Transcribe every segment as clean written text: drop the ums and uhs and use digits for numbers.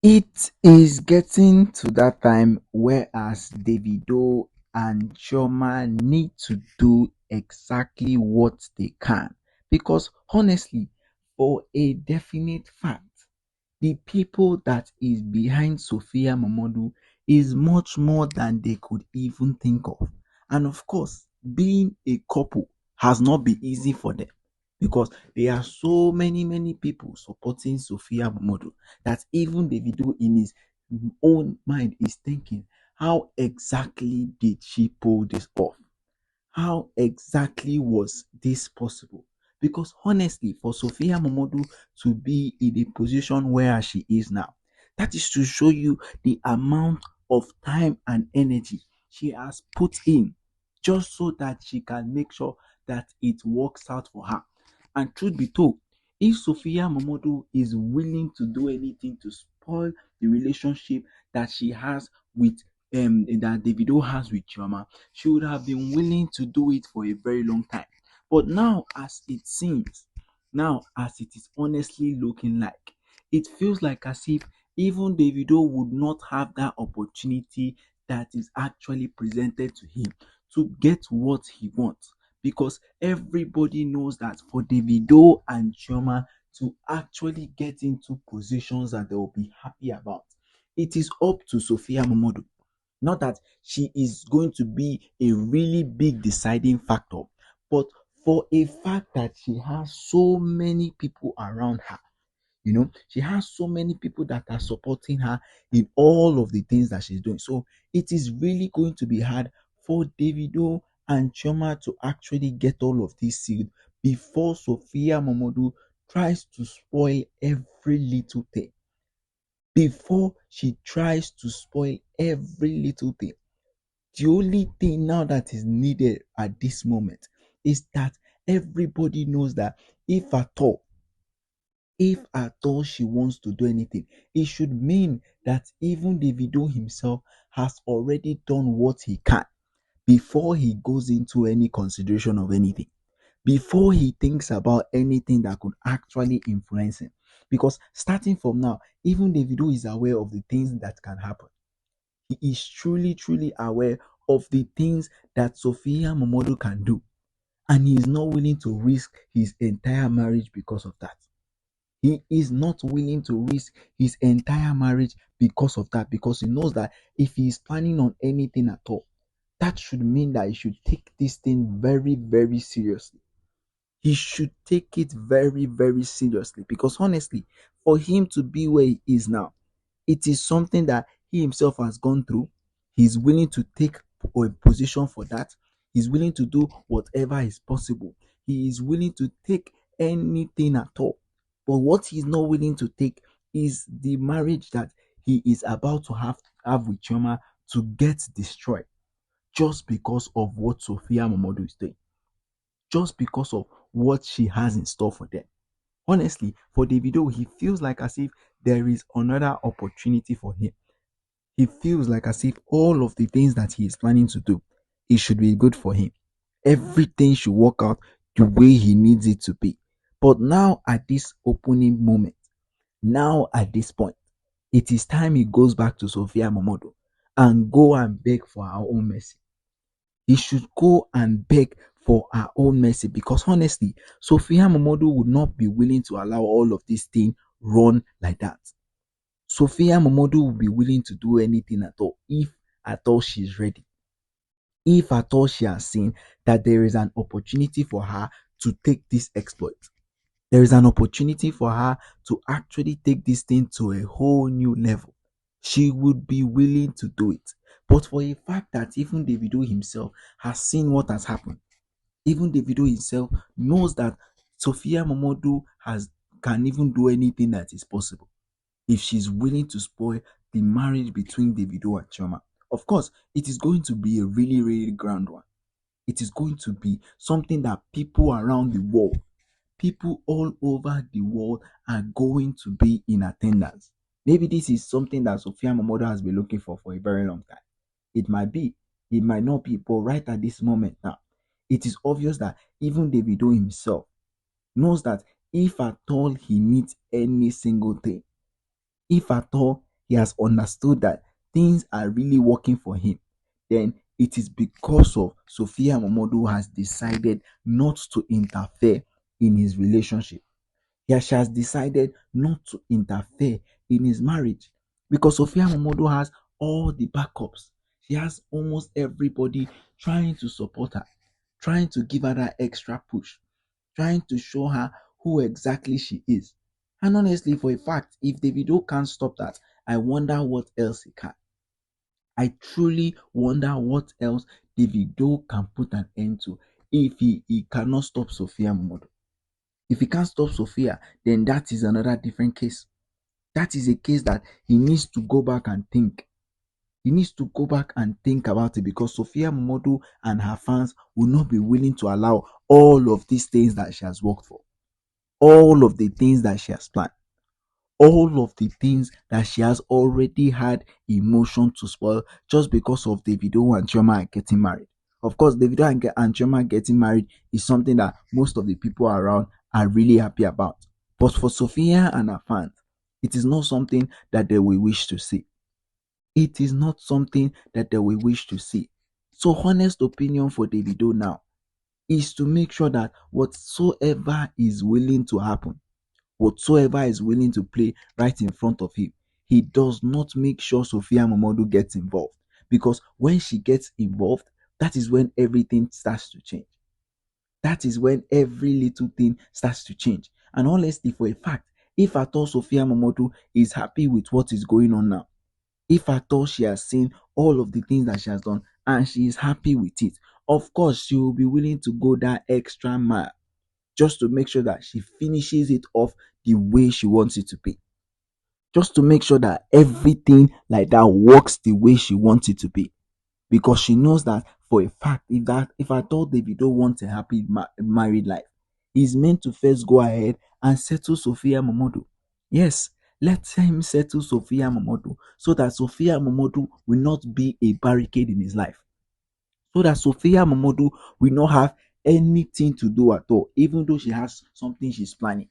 It is getting to that time whereas Davido and Chioma need to do exactly what they can, because honestly, for a definite fact, the people that is behind Sophia Momodu is much more than they could even think of. And of course, being a couple has not been easy for them, because there are so many people supporting Sophia Momodu that even Davido in his own mind is thinking, how exactly did she pull this off? How exactly was this possible? Because honestly, for Sophia Momodu to be in the position where she is now, that is to show you the amount of time and energy she has put in just so that she can make sure that it works out for her. And truth be told, if Sophia Momodu is willing to do anything to spoil the relationship that she has with that Davido has with Chioma, she would have been willing to do it for a very long time. But now, as it seems, now as it is honestly looking like, it feels like as if even Davido would not have that opportunity that is actually presented to him to get what he wants. Because everybody knows that for Davido and Chioma to actually get into positions that they will be happy about, it is up to Sophia Momodu. Not that she is going to be a really big deciding factor, but for a fact that she has so many people around her. She has so many people that are supporting her in all of the things that she's doing. So it is really going to be hard for Davido and Chioma to actually get all of this sealed before Sophia Momodu tries to spoil every little thing. Before she tries to spoil every little thing. The only thing now that is needed at this moment is that everybody knows that if at all she wants to do anything, it should mean that even Davido himself has already done what he can before he goes into any consideration of anything, before he thinks about anything that could actually influence him. Because starting from now, even Davido is aware of the things that can happen. He is truly aware of the things that Sophia Momodu can do, and he is not willing to risk his entire marriage because of that. He is not willing to risk his entire marriage because of that, because he knows that if he is planning on anything at all, that should mean that he should take this thing very seriously. He should take it very seriously, because honestly, for him to be where he is now, it is something that he himself has gone through. He's willing to take a position for that. He's willing to do whatever is possible. He is willing to take anything at all. But what he's not willing to take is the marriage that he is about to have with Chioma to get destroyed just because of what Sophia Momodu is doing, just because of what she has in store for them. Honestly, for Davido, he feels like as if there is another opportunity for him. He feels like as if all of the things that he is planning to do, it should be good for him. Everything should work out the way he needs it to be. But now at this opening moment, now at this point, it is time he goes back to Sophia Momodu and go and beg for our own mercy. He should go and beg for her own mercy, because honestly, Sophia Momodu would not be willing to allow all of this thing run like that. Sophia Momodu will be willing to do anything at all if at all she's ready. If at all she has seen that there is an opportunity for her to take this exploit. There is an opportunity for her to actually take this thing to a whole new level. She would be willing to do it. But for a fact that even Davido himself has seen what has happened, even Davido himself knows that Sophia Momodu can even do anything that is possible if she's willing to spoil the marriage between Davido and Chioma. Of course, it is going to be a really grand one. It is going to be something that people around the world, people all over the world are going to be in attendance. Maybe this is something that Sophia Momodo has been looking for a very long time. It might be, it might not be, but right at this moment now, it is obvious that even Davido himself knows that if at all he needs any single thing, if at all he has understood that things are really working for him, then it is because of Sophia Momodu has decided not to interfere in his relationship. She has decided not to interfere in his marriage because Sophia Momodu has all the backups. She has almost everybody trying to support her, trying to give her that extra push, trying to show her who exactly she is. And honestly, for a fact, if Davido can't stop that, I wonder what else he can. I truly wonder what else Davido can put an end to if he cannot stop Sophia Momodu. If he can't stop Sophia, then that is another different case. That is a case that he needs to go back and think. He needs to go back and think about it because Sophia Momodu and her fans will not be willing to allow all of these things that she has worked for, all of the things that she has planned, all of the things that she has already had emotion to spoil just because of Davido and Chioma getting married. Of course, Davido and Chioma getting married is something that most of the people around are really happy about. But for Sophia and her fans, it is not something that they will wish to see. It is not something that they will wish to see. So, honest opinion for Davido now is to make sure that whatsoever is willing to happen, whatsoever is willing to play right in front of him, he does not make sure Sophia Momodu gets involved. Because when she gets involved, that is when everything starts to change. That is when every little thing starts to change. And honestly, for a fact, if at all Sophia Momodu is happy with what is going on now, if at all she has seen all of the things that she has done and she is happy with it, of course she will be willing to go that extra mile just to make sure that she finishes it off the way she wants it to be. Just to make sure that everything like that works the way she wants it to be. Because she knows that for a fact, if I told Davido wants a happy married life, he's meant to first go ahead and settle Sophia Momodu. Yes, let him settle Sophia Momodu so that Sophia Momodu will not be a barricade in his life. So that Sophia Momodu will not have anything to do at all, even though she has something she's planning.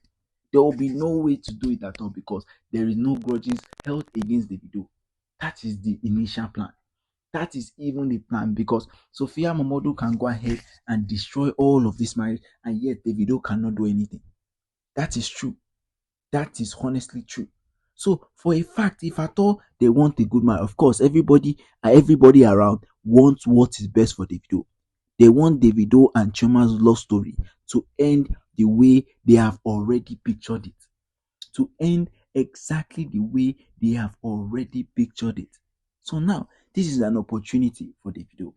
There will be no way to do it at all because there is no grudges held against Davido. That is the initial plan. That is even the plan because Sophia Momodu can go ahead and destroy all of this marriage, and yet Davido cannot do anything. That is true. That is honestly true. So for a fact, if at all they want a good man, of course, everybody around wants what is best for Davido. They want Davido and Chioma's love story to end the way they have already pictured it. To end exactly the way they have already pictured it. So now, this is an opportunity for Davido.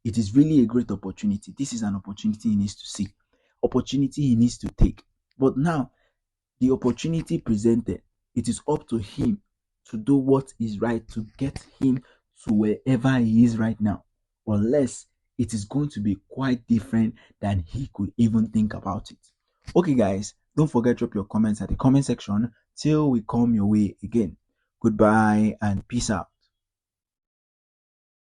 It is really a great opportunity. This is an opportunity he needs to see, opportunity he needs to take. But now, the opportunity presented, it is up to him to do what is right to get him to wherever he is right now. Unless it is going to be quite different than he could even think about it. Okay, guys, don't forget to drop your comments at the comment section till we come your way again. Goodbye and peace out.